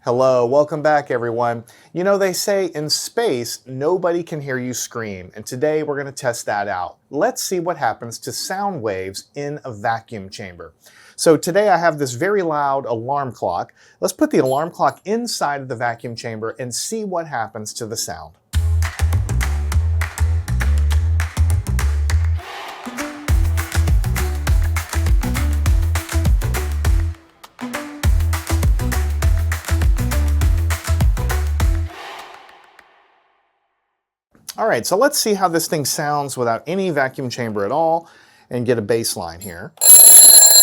Hello, welcome back everyone. You know, they say in space, nobody can hear you scream, and today we're going to test that out. Let's see what happens to sound waves in a vacuum chamber. So today I have this very loud alarm clock. Let's put the alarm clock inside of the vacuum chamber and see what happens to the sound. All right, so let's see how this thing sounds without any vacuum chamber at all and get a baseline here.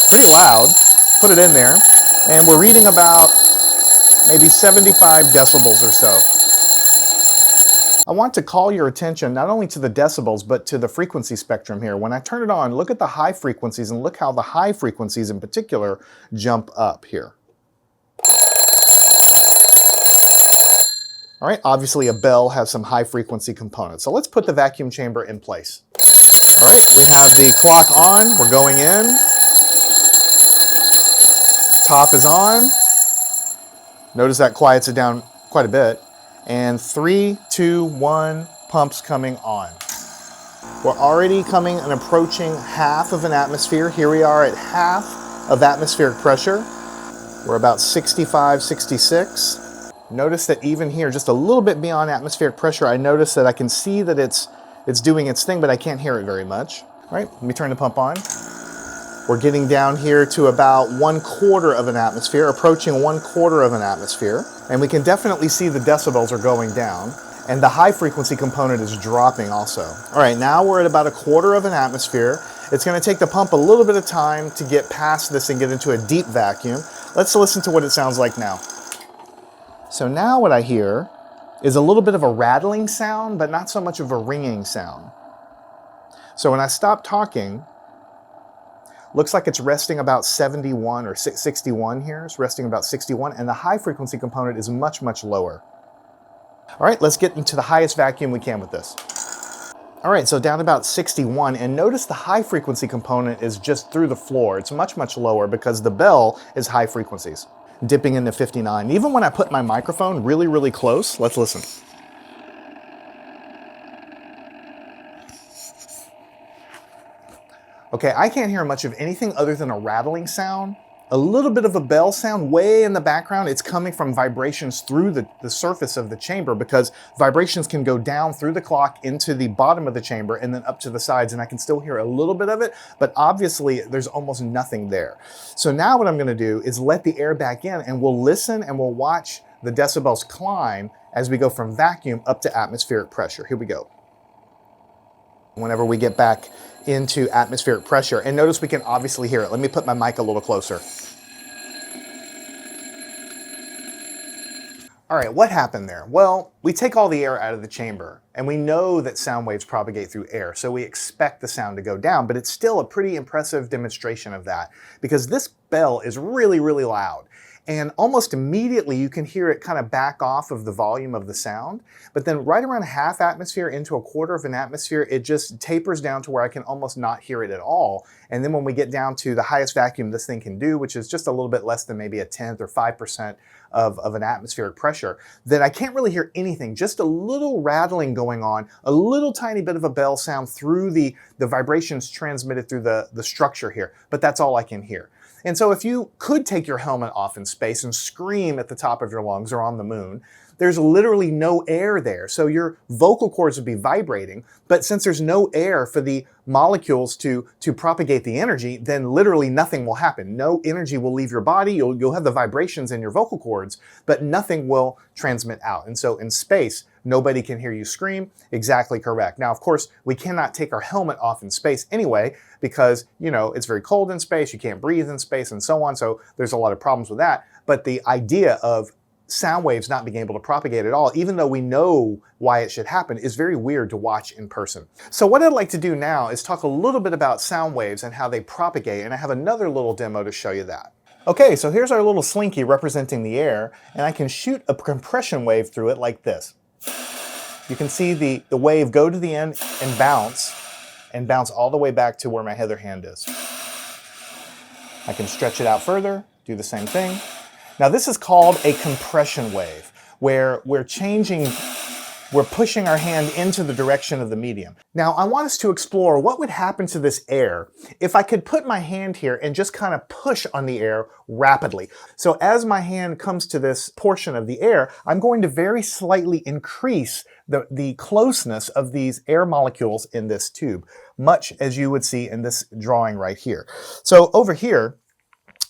Pretty loud. Put it in there. And we're reading about maybe 75 decibels or so. I want to call your attention not only to the decibels, but to the frequency spectrum here. When I turn it on, look at the high frequencies and look how the high frequencies in particular jump up here. All right, obviously a bell has some high frequency components. So let's put the vacuum chamber in place. All right, we have the clock on, we're going in. Top is on. Notice that quiets it down quite a bit. And 3, 2, 1, pumps coming on. We're already coming and approaching half of an atmosphere. Here we are at half of atmospheric pressure. We're about 65, 66. Notice that even here, just a little bit beyond atmospheric pressure, I notice that I can see that it's doing its thing, but I can't hear it very much. All right, let me turn the pump on. We're getting down here to about 1/4 of an atmosphere, approaching 1/4 of an atmosphere. And we can definitely see the decibels are going down. And the high frequency component is dropping also. All right, now we're at about 1/4 of an atmosphere. It's gonna take the pump a little bit of time to get past this and get into a deep vacuum. Let's listen to what it sounds like now. So now what I hear is a little bit of a rattling sound, but not so much of a ringing sound. So when I stop talking, looks like it's resting about 71 or 61 here. It's resting about 61, and the high frequency component is much, much lower. All right, let's get into the highest vacuum we can with this. All right, so down about 61, and notice the high frequency component is just through the floor. It's much, much lower because the bell is high frequencies. Dipping into 59. Even when I put my microphone really, really close, let's listen. Okay, I can't hear much of anything other than a rattling sound. A little bit of a bell sound way in the background. It's coming from vibrations through the surface of the chamber, because vibrations can go down through the clock into the bottom of the chamber and then up to the sides, and I can still hear a little bit of it, but obviously there's almost nothing there. So now what I'm gonna do is let the air back in, and we'll listen and we'll watch the decibels climb as we go from vacuum up to atmospheric pressure. Here we go. Whenever we get back into atmospheric pressure, and notice we can obviously hear it. Let me put my mic a little closer. All right, what happened there? Well, we take all the air out of the chamber, and we know that sound waves propagate through air, so we expect the sound to go down, but it's still a pretty impressive demonstration of that, because this bell is really, really loud. And almost immediately you can hear it kind of back off of the volume of the sound. But then right around half atmosphere into 1/4 of an atmosphere, it just tapers down to where I can almost not hear it at all. And then when we get down to the highest vacuum this thing can do, which is just a little bit less than maybe 1/10 or 5% of an atmospheric pressure, then I can't really hear anything, just a little rattling going on, a little tiny bit of a bell sound through the vibrations transmitted through the structure here. But that's all I can hear. And so if you could take your helmet off in space and scream at the top of your lungs or on the moon, there's literally no air there. So your vocal cords would be vibrating, but since there's no air for the molecules to propagate the energy, then literally nothing will happen. No energy will leave your body. You'll have the vibrations in your vocal cords, but nothing will transmit out. And so in space, nobody can hear you scream. Exactly correct. Now, of course, we cannot take our helmet off in space anyway, because, you know, it's very cold in space, you can't breathe in space and so on. So there's a lot of problems with that. But the idea of sound waves not being able to propagate at all, even though we know why it should happen, is very weird to watch in person. So what I'd like to do now is talk a little bit about sound waves and how they propagate, and I have another little demo to show you that. Okay, so here's our little slinky representing the air, and I can shoot a compression wave through it like this. You can see the wave go to the end and bounce all the way back to where my other hand is. I can stretch it out further, do the same thing. Now this is called a compression wave, where we're pushing our hand into the direction of the medium. Now I want us to explore what would happen to this air if I could put my hand here and just kind of push on the air rapidly. So as my hand comes to this portion of the air, I'm going to very slightly increase the closeness of these air molecules in this tube, much as you would see in this drawing right here. So over here,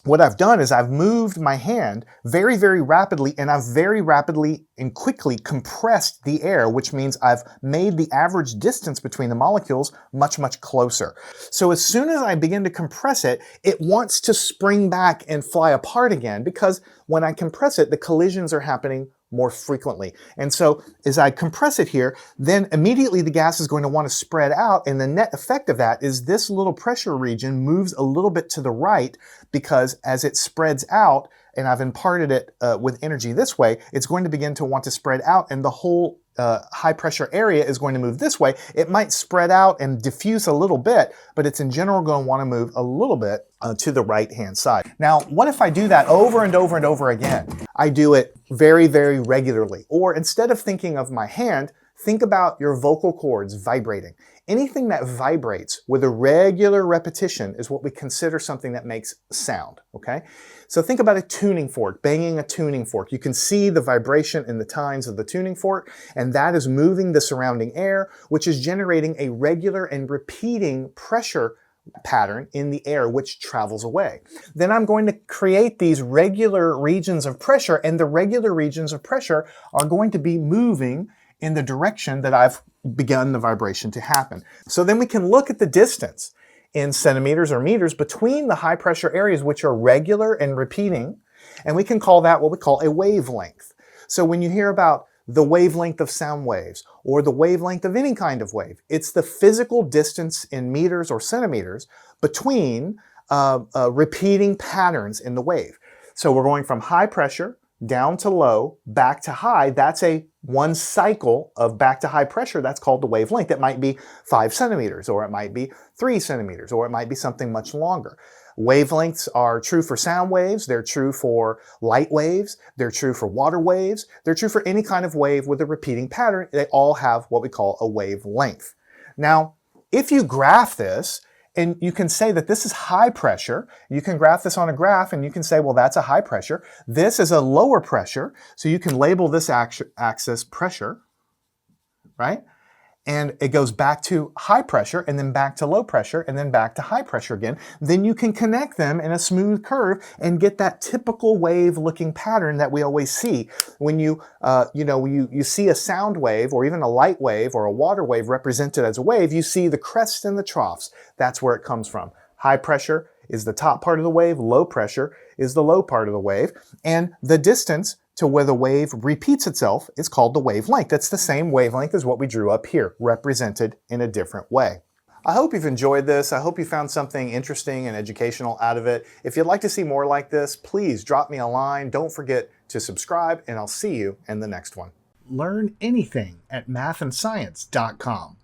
what I've done is I've moved my hand very, very rapidly, and I've very rapidly and quickly compressed the air, which means I've made the average distance between the molecules much, much closer. So as soon as I begin to compress it, it wants to spring back and fly apart again, because when I compress it, the collisions are happening more frequently. And so as I compress it here, then immediately the gas is going to want to spread out, and the net effect of that is this little pressure region moves a little bit to the right, because as it spreads out, and I've imparted it with energy this way, it's going to begin to want to spread out, and the whole high pressure area is going to move this way. It might spread out and diffuse a little bit, but it's in general going to want to move a little bit to the right hand side. Now, what if I do that over and over and over again? I do it very, very regularly. Or instead of thinking of my hand, think about your vocal cords vibrating. Anything that vibrates with a regular repetition is what we consider something that makes sound, okay? So think about a tuning fork, banging a tuning fork. You can see the vibration in the tines of the tuning fork, and that is moving the surrounding air, which is generating a regular and repeating pressure pattern in the air which travels away. Then I'm going to create these regular regions of pressure, and the regular regions of pressure are going to be moving in the direction that I've begun the vibration to happen. So then we can look at the distance in centimeters or meters between the high pressure areas, which are regular and repeating, and we can call that what we call a wavelength. So when you hear about the wavelength of sound waves or the wavelength of any kind of wave, it's the physical distance in meters or centimeters between repeating patterns in the wave. So we're going from high pressure down to low, back to high. That's one cycle of back to high pressure. That's called the wavelength. It might be 5 centimeters, or it might be 3 centimeters, or it might be something much longer. Wavelengths are true for sound waves. They're true for light waves. They're true for water waves. They're true for any kind of wave with a repeating pattern. They all have what we call a wavelength. Now, if you graph this, and you can say that this is high pressure. You can graph this on a graph, and you can say, well, that's a high pressure. This is a lower pressure, so you can label this axis pressure, right? And it goes back to high pressure, and then back to low pressure, and then back to high pressure again. Then you can connect them in a smooth curve and get that typical wave-looking pattern that we always see. When you see a sound wave, or even a light wave or a water wave represented as a wave, you see the crests and the troughs. That's where it comes from. High pressure is the top part of the wave, low pressure is the low part of the wave, and the distance to where the wave repeats itself is called the wavelength. That's the same wavelength as what we drew up here, represented in a different way. I hope you've enjoyed this. I hope you found something interesting and educational out of it. If you'd like to see more like this, please drop me a line. Don't forget to subscribe, and I'll see you in the next one. Learn anything at mathandscience.com.